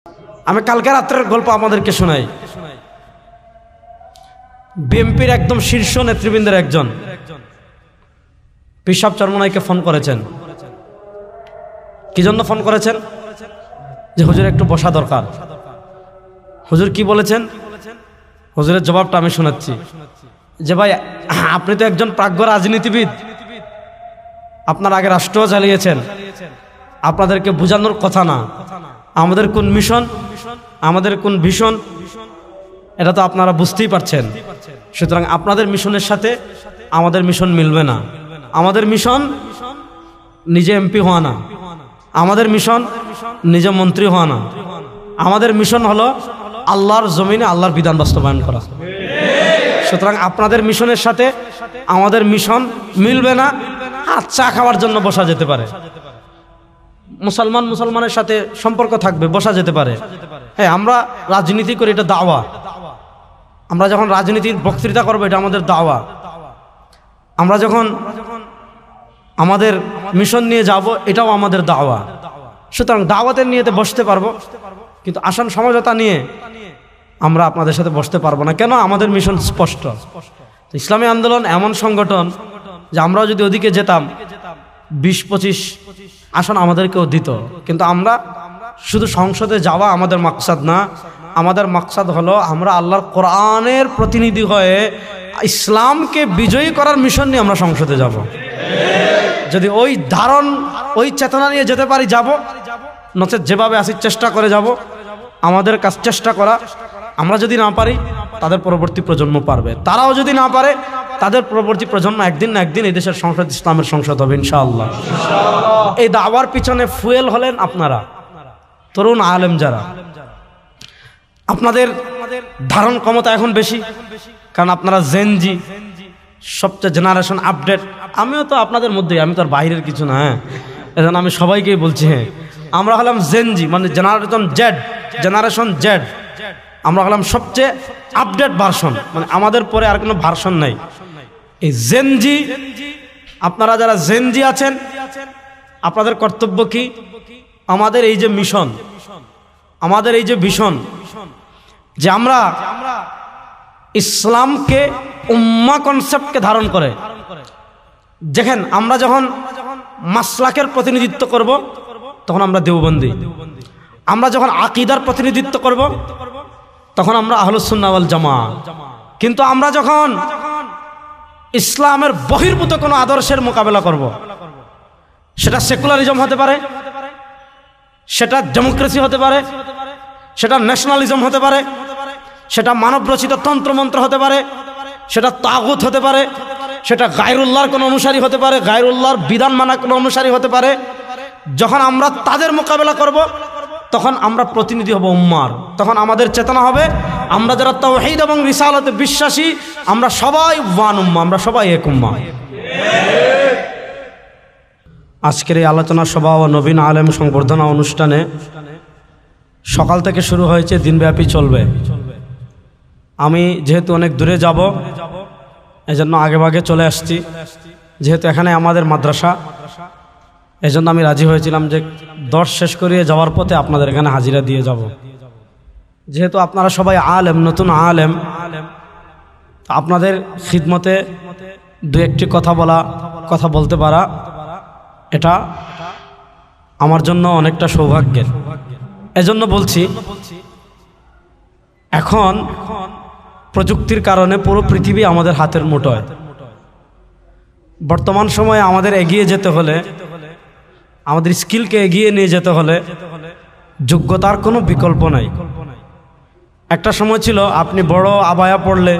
আমি কালকে রাত্রের গল্প আমাদেরকে শোনাই। বিএনপির একদম শীর্ষ নেতৃবৃন্দের একজন পিসাব চরমনাইকে ফোন করেছেন। কি জন্য ফোন করেছেন? যে হুজুর একটু বসা দরকার। হুজুর কি বলেছেন? হুজুরের জবাবটা আমি শোনাচ্ছি যে ভাই, আপনি তো একজন প্রাজ্ঞ রাজনীতিবিদ, আপনার আগে রাষ্ট্র চালিয়েছেন, আপনাদেরকে বোঝানোর কথা না আমাদের কোন মিশন, আমাদের কোন ভিশন, এটা তো আপনারা বুঝতেই পারছেন। সুতরাং আপনাদের মিশনের সাথে আমাদের মিশন মিলবে না। আমাদের মিশন নিজে এমপি হওয়া না, আমাদের মিশন নিজে মন্ত্রী হওয়া না, আমাদের মিশন হলো আল্লাহর জমিনে আল্লাহর বিধান বাস্তবায়ন করা। সুতরাং আপনাদের মিশনের সাথে আমাদের মিশন মিলবে না। চা খাওয়ার জন্য বসা যেতে পারে, মুসলমানের সাথে সম্পর্ক থাকবে, বসা যেতে পারে। হ্যাঁ, আমরা রাজনীতি করি, এটা দাওয়া। আমরা যখন রাজনীতির বক্তৃতা করবো, এটা আমাদের দাওয়া। আমরা যখন আমাদের মিশন নিয়ে যাব, এটাও আমাদের দাওয়া। সুতরাং দাওয়াতের নিয়েতে বসতে পারবো, কিন্তু আসন সমঝোতা নিয়ে আমরা আপনাদের সাথে বসতে পারবো না। কেন? আমাদের মিশন স্পষ্ট। ইসলামী আন্দোলন এমন সংগঠন যে আমরাও যদি ওদিকে যেতাম 20-25 আসন আমাদেরকেও দিত, কিন্তু আমরা শুধু সংসদে যাওয়া আমাদের মাকসাদ না। আমাদের মাকসাদ হলো আমরা আল্লাহর কোরআনের প্রতিনিধি হয়ে ইসলামকে বিজয়ী করার মিশন নিয়ে আমরা সংসদে যাব। যদি ওই ধারণ, ওই চেতনা নিয়ে যেতে পারি যাব, নচেত যেভাবে আসি চেষ্টা করে যাব। আমাদের কাজ চেষ্টা করা। আমরা যদি না পারি, তাদের পরবর্তী প্রজন্ম পারবে। তারাও যদি না পারে, তাদের পরবর্তী প্রজন্ম একদিন না একদিন এই দেশের সংসদ ইসলামের সংসদ হবে ইনশাআল্লাহ। এই দাওয়ার পিছনে ফুয়েল হলেন আপনারা, তরুণ আলেম যারা। আপনাদের ধারণ ক্ষমতা এখন বেশি, কারণ আপনারা জেনজি, সবচেয়ে জেনারেশন আপডেট। আমিও তো আপনাদের মধ্যেই, আমি তো আর বাইরের কিছু না। হ্যাঁ, এজন্য আমি সবাইকেই বলছি, হ্যাঁ আমরা হলাম জেনজি, মানে জেনারেশন জেড। আমরা হলাম সবচেয়ে আপডেট ভার্সন, মানে আমাদের পরে আর কোনো ভার্সন নাই। এই জেনজি, আপনারা যারা জেনজি আছেন, আপনাদের কর্তব্য কি? আমাদের এই যে মিশন, আমাদের এই যে ভিশন, যে আমরা ইসলামকে উম্মাহ কনসেপ্টকে ধারণ করে, দেখেন আমরা যখন মাসলাকের প্রতিনিধিত্ব করব, তখন আমরা দেওবন্দি। আমরা যখন আকীদার প্রতিনিধিত্ব করব, তখন আমরা আহলুস সুন্নাহ ওয়াল জামাআহ। কিন্তু আমরা যখন ইসলামের বহির্ভূত কোনো আদর্শের মোকাবেলা করব, সেটা সেকুলারিজম হতে পারে, সেটা ডেমোক্রেসি হতে পারে, সেটা ন্যাশনালিজম হতে পারে, সেটা মানবরচিত তন্ত্রমন্ত্র হতে পারে, সেটা তাগুত হতে পারে, সেটা গায়রুল্লাহর কোনো অনুসারী হতে পারে, গায়রুল্লাহর বিধান মানা কোনো অনুসারী হতে পারে। যখন আমরা তাদের মোকাবেলা করব, তখন আমরা প্রতিনিধি হব উম্মার। তখন আমাদের চেতনা হবে, আমরা যারা তাওহীদ এবং রিসালাতে বিশ্বাসী, আমরা সবাই ওয়ান উম্মাহ, আমরা সবাই এক উম্মাহ। আজকের এই আলোচনা সভা ও নবীন আলেম সংবর্ধনা অনুষ্ঠানে সকাল থেকে শুরু হয়েছে, দিনব্যাপী চলবে। আমি যেহেতু অনেক দূরে যাব, এজন্য আগেভাগে চলে আসছি। যেহেতু এখানে আমাদের মাদ্রাসা, এজন্য আমি রাজি হয়েছিলাম যে দর্শ শেষ করিয়ে যাওয়ার পথে আপনাদের এখানে হাজিরা দিয়ে যাব। যেহেতু আপনারা সবাই আলেম, নতুন আলেম, আপনাদের খিদমতে দু একটি কথা বলতে পারা, এটা আমার জন্য অনেকটা সৌভাগ্যের। এজন্য বলছি, এখন প্রযুক্তির কারণে পুরো পৃথিবী আমাদের হাতের মুঠোয়। বর্তমান সময়ে আমাদের এগিয়ে যেতে হলে, আমাদের স্কিলকে এগিয়ে নিয়ে যেতে হলে যোগ্যতার কোনো বিকল্প নাই। একটা সময় ছিল আপনি বড় আবায়া পড়লে,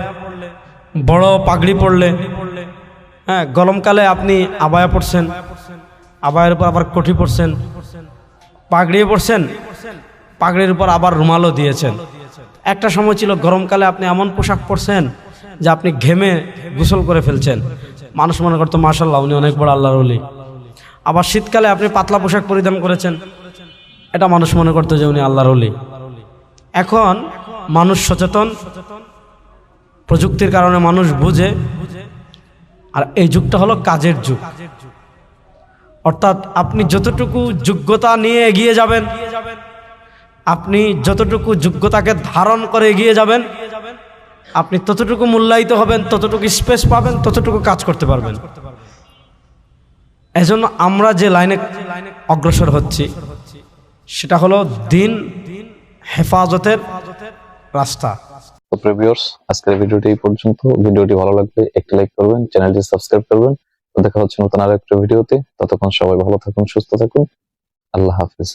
বড় পাগড়ি পড়লে, হ্যাঁ গরমকালে আপনি আবায়া পড়ছেন, আবায়ের উপর আবার কোটি পড়ছেন, পাগড়িয়ে পড়ছেন, পাগড়ির উপর আবার রুমালও দিয়েছেন। একটা সময় ছিল গরমকালে আপনি এমন পোশাক পরছেন যে আপনি ঘেমে গোসল করে ফেলছেন, মানুষ মনে করতো মাশাআল্লাহ উনি অনেক বড় আল্লাহর ওলি। আবার শীতকালে আপনি পাতলা পোশাক পরিধান করেছেন, এটা মানুষ মনে করতো যে উনি আল্লাহর ওলি। এখন মানুষ সচেতন, প্রযুক্তির কারণে মানুষ বুঝে, আর এই যুগটা হলো কাজের যুগ। অর্থাৎ আপনি যতটুকু যোগ্যতা নিয়ে এগিয়ে যাবেন, আপনি যতটুকু যোগ্যতাকে ধারণ করে এগিয়ে যাবেন, আপনি ততটুকু মূল্যায়িত হবেন, ততটুকু স্পেস পাবেন, ততটুকু কাজ করতে পারবেন। এজন্য আমরা যে লাইনে অগ্রসর হচ্ছি সেটা হলো দিন হেফাজতের রাস্তা। তো প্রিভিউয়ার্স, আজকের ভিডিওটি এই পর্যন্ত। ভিডিওটি ভালো লাগলে একটি লাইক করবেন, চ্যানেলটি সাবস্ক্রাইব করবেন। তো দেখা হচ্ছে নতুন আরেকটা ভিডিওতে। ততক্ষণ সবাই ভালো থাকুন, সুস্থ থাকুন। আল্লাহ হাফেজ।